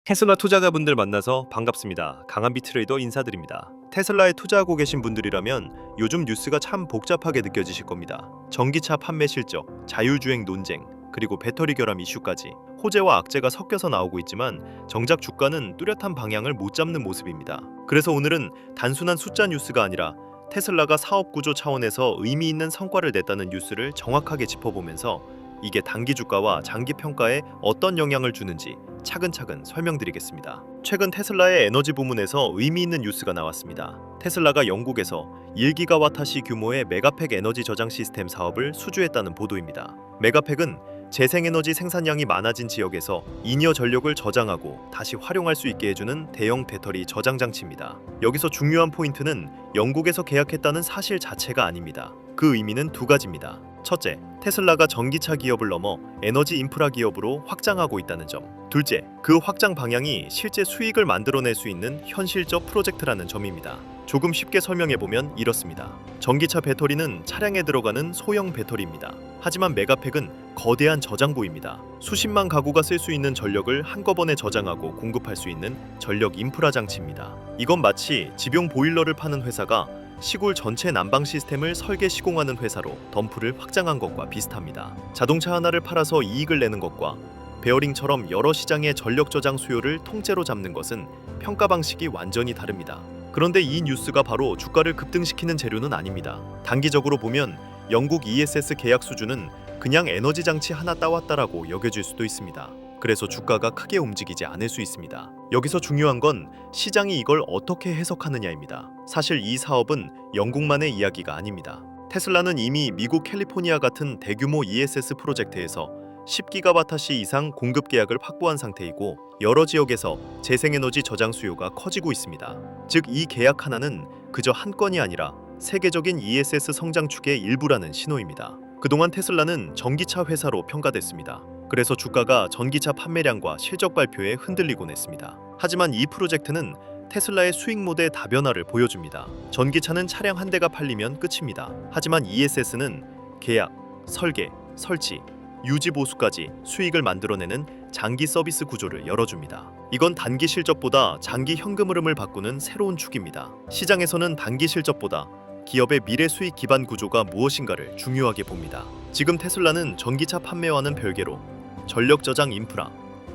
테슬라 투자자분들 만나서 반갑습니다. 강한비 트레이더 인사드립니다. 테슬라에 투자하고 계신 분들이라면 요즘 뉴스가 참 복잡하게 느껴지실 겁니다. 전기차 판매 실적, 자율주행 논쟁, 그리고 배터리 결함 이슈까지 호재와 악재가 섞여서 나오고 있지만 정작 주가는 뚜렷한 방향을 못 잡는 모습입니다. 그래서 오늘은 단순한 숫자 뉴스가 아니라 테슬라가 사업 구조 차원에서 의미 있는 성과를 냈다는 뉴스를 정확하게 짚어보면서 이게 단기 주가와 장기 평가에 어떤 영향을 주는지 차근차근 설명드리겠습니다. 최근 테슬라의 에너지 부문에서 의미 있는 뉴스가 나왔습니다. 테슬라가 영국에서 1기가와트시 규모의 메가팩 에너지 저장 시스템 사업을 수주했다는 보도입니다. 메가팩은 재생에너지 생산량이 많아진 지역에서 잉여 전력을 저장하고 다시 활용할 수 있게 해주는 대형 배터리 저장 장치입니다. 여기서 중요한 포인트는 영국에서 계약했다는 사실 자체가 아닙니다. 그 의미는 두 가지입니다. 첫째, 테슬라가 전기차 기업을 넘어 에너지 인프라 기업으로 확장하고 있다는 점. 둘째, 그 확장 방향이 실제 수익을 만들어낼 수 있는 현실적 프로젝트라는 점입니다. 조금 쉽게 설명해보면 이렇습니다. 전기차 배터리는 차량에 들어가는 소형 배터리입니다. 하지만 메가팩은 거대한 저장고입니다. 수십만 가구가 쓸 수 있는 전력을 한꺼번에 저장하고 공급할 수 있는 전력 인프라 장치입니다. 이건 마치 집용 보일러를 파는 회사가 시골 전체 난방 시스템을 설계 시공하는 회사로 덤프를 확장한 것과 비슷합니다. 자동차 하나를 팔아서 이익을 내는 것과 베어링처럼 여러 시장의 전력 저장 수요를 통째로 잡는 것은 평가 방식이 완전히 다릅니다. 그런데 이 뉴스가 바로 주가를 급등시키는 재료는 아닙니다. 단기적으로 보면 영국 ESS 계약 수주는 그냥 에너지 장치 하나 따왔다라고 여겨질 수도 있습니다. 그래서 주가가 크게 움직이지 않을 수 있습니다. 여기서 중요한 건 시장이 이걸 어떻게 해석하느냐입니다. 사실 이 사업은 영국만의 이야기가 아닙니다. 테슬라는 이미 미국 캘리포니아 같은 대규모 ESS 프로젝트에서 10기가와트시 이상 공급 계약을 확보한 상태이고 여러 지역에서 재생에너지 저장 수요가 커지고 있습니다. 즉, 이 계약 하나는 그저 한 건이 아니라 세계적인 ESS 성장축의 일부라는 신호입니다. 그동안 테슬라는 전기차 회사로 평가됐습니다. 그래서 주가가 전기차 판매량과 실적 발표에 흔들리곤 했습니다. 하지만 이 프로젝트는 테슬라의 수익 모델 다변화를 보여줍니다. 전기차는 차량 한 대가 팔리면 끝입니다. 하지만 ESS는 계약, 설계, 설치, 유지 보수까지 수익을 만들어내는 장기 서비스 구조를 열어줍니다. 이건 단기 실적보다 장기 현금 흐름을 바꾸는 새로운 축입니다. 시장에서는 단기 실적보다 기업의 미래 수익 기반 구조가 무엇인가를 중요하게 봅니다. 지금 테슬라는 전기차 판매와는 별개로 전력 저장 인프라,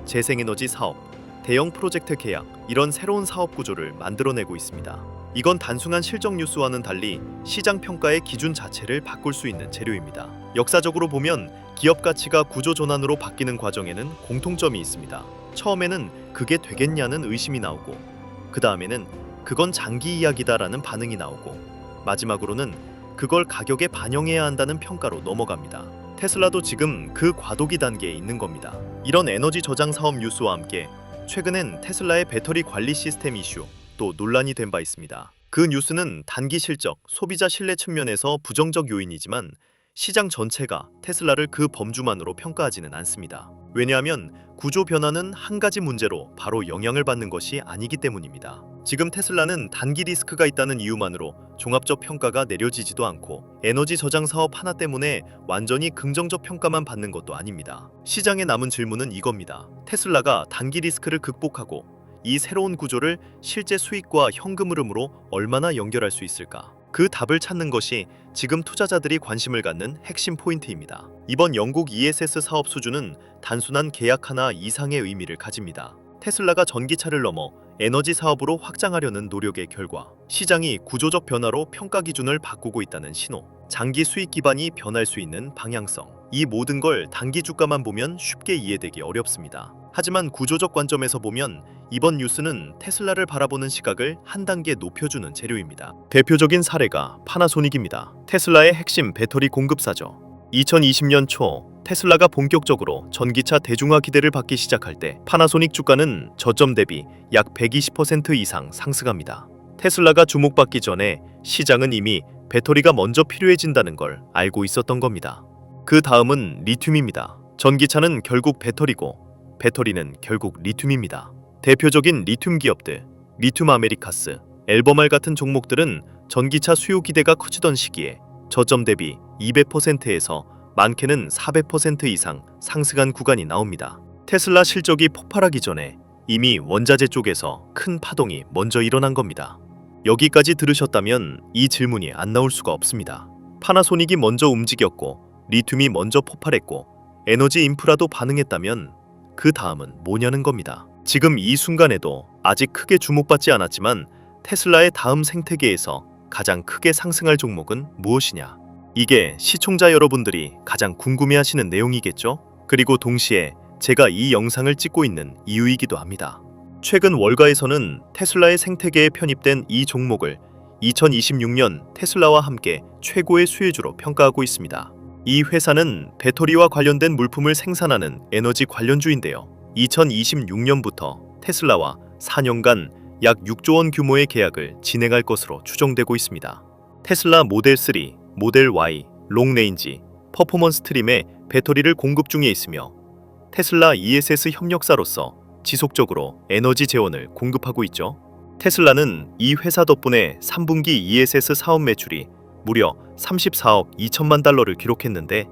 재생에너지 사업, 대형 프로젝트 계약, 이런 새로운 사업 구조를 만들어내고 있습니다. 이건 단순한 실적 뉴스와는 달리 시장 평가의 기준 자체를 바꿀 수 있는 재료입니다. 역사적으로 보면 기업 가치가 구조 전환으로 바뀌는 과정에는 공통점이 있습니다. 처음에는 그게 되겠냐는 의심이 나오고, 그 다음에는 그건 장기 이야기다라는 반응이 나오고, 마지막으로는 그걸 가격에 반영해야 한다는 평가로 넘어갑니다. 테슬라도 지금 그 과도기 단계에 있는 겁니다. 이런 에너지 저장 사업 뉴스와 함께 최근엔 테슬라의 배터리 관리 시스템 이슈 또 논란이 된 바 있습니다. 그 뉴스는 단기 실적, 소비자 신뢰 측면에서 부정적 요인이지만 시장 전체가 테슬라를 그 범주만으로 평가하지는 않습니다. 왜냐하면 구조 변화는 한 가지 문제로 바로 영향을 받는 것이 아니기 때문입니다. 지금 테슬라는 단기 리스크가 있다는 이유만으로 종합적 평가가 내려지지도 않고 에너지 저장 사업 하나 때문에 완전히 긍정적 평가만 받는 것도 아닙니다. 시장에 남은 질문은 이겁니다. 테슬라가 단기 리스크를 극복하고 이 새로운 구조를 실제 수익과 현금 흐름으로 얼마나 연결할 수 있을까? 그 답을 찾는 것이 지금 투자자들이 관심을 갖는 핵심 포인트입니다. 이번 영국 ESS 사업 수주는 단순한 계약 하나 이상의 의미를 가집니다. 테슬라가 전기차를 넘어 에너지 사업으로 확장하려는 노력의 결과, 시장이 구조적 변화로 평가 기준을 바꾸고 있다는 신호, 장기 수익 기반이 변할 수 있는 방향성, 이 모든 걸 단기 주가만 보면 쉽게 이해되기 어렵습니다. 하지만 구조적 관점에서 보면 이번 뉴스는 테슬라를 바라보는 시각을 한 단계 높여주는 재료입니다. 대표적인 사례가 파나소닉입니다. 테슬라의 핵심 배터리 공급사죠. 2020년 초 테슬라가 본격적으로 전기차 대중화 기대를 받기 시작할 때 파나소닉 주가는 저점 대비 약 120% 이상 상승합니다. 테슬라가 주목받기 전에 시장은 이미 배터리가 먼저 필요해진다는 걸 알고 있었던 겁니다. 그 다음은 리튬입니다. 전기차는 결국 배터리고 배터리는 결국 리튬입니다. 대표적인 리튬 기업들, 리튬 아메리카스, 엘버말 같은 종목들은 전기차 수요 기대가 커지던 시기에 저점 대비 200%에서 많게는 400% 이상 상승한 구간이 나옵니다. 테슬라 실적이 폭발하기 전에 이미 원자재 쪽에서 큰 파동이 먼저 일어난 겁니다. 여기까지 들으셨다면 이 질문이 안 나올 수가 없습니다. 파나소닉이 먼저 움직였고 리튬이 먼저 폭발했고 에너지 인프라도 반응했다면 그 다음은 뭐냐는 겁니다. 지금 이 순간에도 아직 크게 주목받지 않았지만 테슬라의 다음 생태계에서 가장 크게 상승할 종목은 무엇이냐? 이게 시청자 여러분들이 가장 궁금해하시는 내용이겠죠? 그리고 동시에 제가 이 영상을 찍고 있는 이유이기도 합니다. 최근 월가에서는 테슬라의 생태계에 편입된 이 종목을 2026년 테슬라와 함께 최고의 수혜주로 평가하고 있습니다. 이 회사는 배터리와 관련된 물품을 생산하는 에너지 관련주인데요. 2026년부터 테슬라와 4년간 약 6조 원 규모의 계약을 진행할 것으로 추정되고 있습니다. 테슬라 모델 3, 모델 Y, 롱레인지, 퍼포먼스 트림에 배터리를 공급 중에 있으며 테슬라 ESS 협력사로서 지속적으로 에너지 재원을 공급하고 있죠. 테슬라는 이 회사 덕분에 3분기 ESS 사업 매출이 무려 34억 2천만 달러를 기록했는데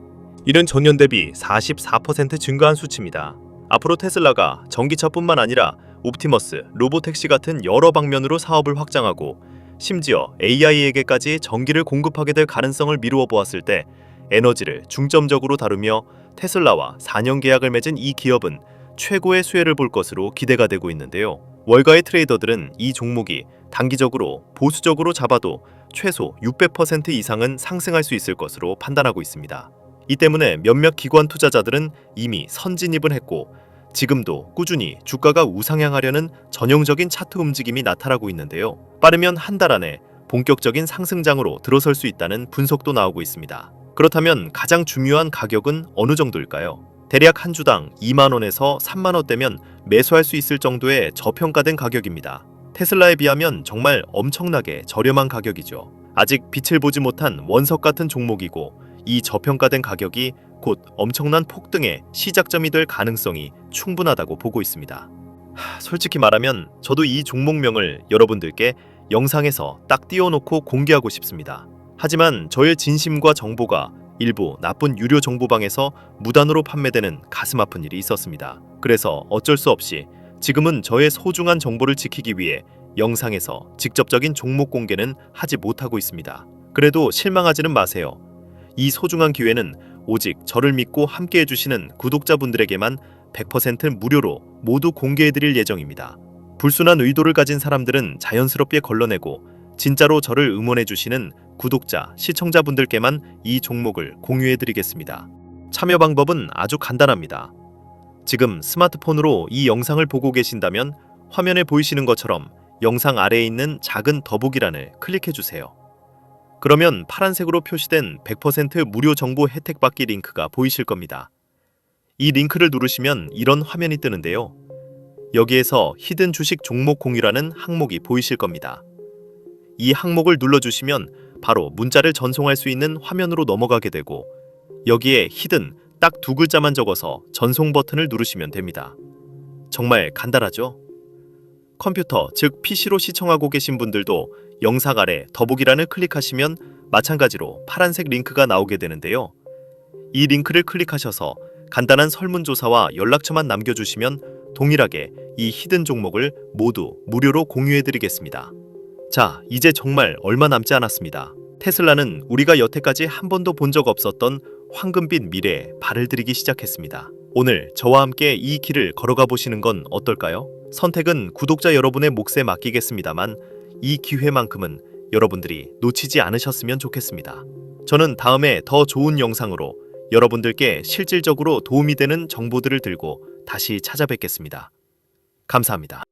이는 전년 대비 44% 증가한 수치입니다. 앞으로 테슬라가 전기차뿐만 아니라 옵티머스, 로보택시 같은 여러 방면으로 사업을 확장하고 심지어 AI에게까지 전기를 공급하게 될 가능성을 미루어 보았을 때 에너지를 중점적으로 다루며 테슬라와 4년 계약을 맺은 이 기업은 최고의 수혜를 볼 것으로 기대가 되고 있는데요. 월가의 트레이더들은 이 종목이 단기적으로 보수적으로 잡아도 최소 600% 이상은 상승할 수 있을 것으로 판단하고 있습니다. 이 때문에 몇몇 기관 투자자들은 이미 선진입을 했고 지금도 꾸준히 주가가 우상향하려는 전형적인 차트 움직임이 나타나고 있는데요. 빠르면 한 달 안에 본격적인 상승장으로 들어설 수 있다는 분석도 나오고 있습니다. 그렇다면 가장 중요한 가격은 어느 정도일까요? 대략 한 주당 2만 원에서 3만 원대면 매수할 수 있을 정도의 저평가된 가격입니다. 테슬라에 비하면 정말 엄청나게 저렴한 가격이죠. 아직 빛을 보지 못한 원석 같은 종목이고 이 저평가된 가격이 곧 엄청난 폭등의 시작점이 될 가능성이 충분하다고 보고 있습니다. 솔직히 말하면 저도 이 종목명을 여러분들께 영상에서 딱 띄워놓고 공개하고 싶습니다. 하지만 저의 진심과 정보가 일부 나쁜 유료 정보방에서 무단으로 판매되는 가슴 아픈 일이 있었습니다. 그래서 어쩔 수 없이 지금은 저의 소중한 정보를 지키기 위해 영상에서 직접적인 종목 공개는 하지 못하고 있습니다. 그래도 실망하지는 마세요. 이 소중한 기회는 오직 저를 믿고 함께 해주시는 구독자분들에게만 100% 무료로 모두 공개해드릴 예정입니다. 불순한 의도를 가진 사람들은 자연스럽게 걸러내고 진짜로 저를 응원해주시는 구독자, 시청자분들께만 이 종목을 공유해드리겠습니다. 참여 방법은 아주 간단합니다. 지금 스마트폰으로 이 영상을 보고 계신다면 화면에 보이시는 것처럼 영상 아래에 있는 작은 더보기란을 클릭해주세요. 그러면 파란색으로 표시된 100% 무료 정보 혜택 받기 링크가 보이실 겁니다. 이 링크를 누르시면 이런 화면이 뜨는데요. 여기에서 히든 주식 종목 공유라는 항목이 보이실 겁니다. 이 항목을 눌러주시면 바로 문자를 전송할 수 있는 화면으로 넘어가게 되고 여기에 히든 딱 두 글자만 적어서 전송 버튼을 누르시면 됩니다. 정말 간단하죠? 컴퓨터, 즉 PC로 시청하고 계신 분들도 영상 아래 더보기란을 클릭하시면 마찬가지로 파란색 링크가 나오게 되는데요. 이 링크를 클릭하셔서 간단한 설문조사와 연락처만 남겨주시면 동일하게 이 히든 종목을 모두 무료로 공유해드리겠습니다. 자, 이제 정말 얼마 남지 않았습니다. 테슬라는 우리가 여태까지 한 번도 본 적 없었던 황금빛 미래에 발을 들이기 시작했습니다. 오늘 저와 함께 이 길을 걸어가 보시는 건 어떨까요? 선택은 구독자 여러분의 몫에 맡기겠습니다만 이 기회만큼은 여러분들이 놓치지 않으셨으면 좋겠습니다. 저는 다음에 더 좋은 영상으로 여러분들께 실질적으로 도움이 되는 정보들을 들고 다시 찾아뵙겠습니다. 감사합니다.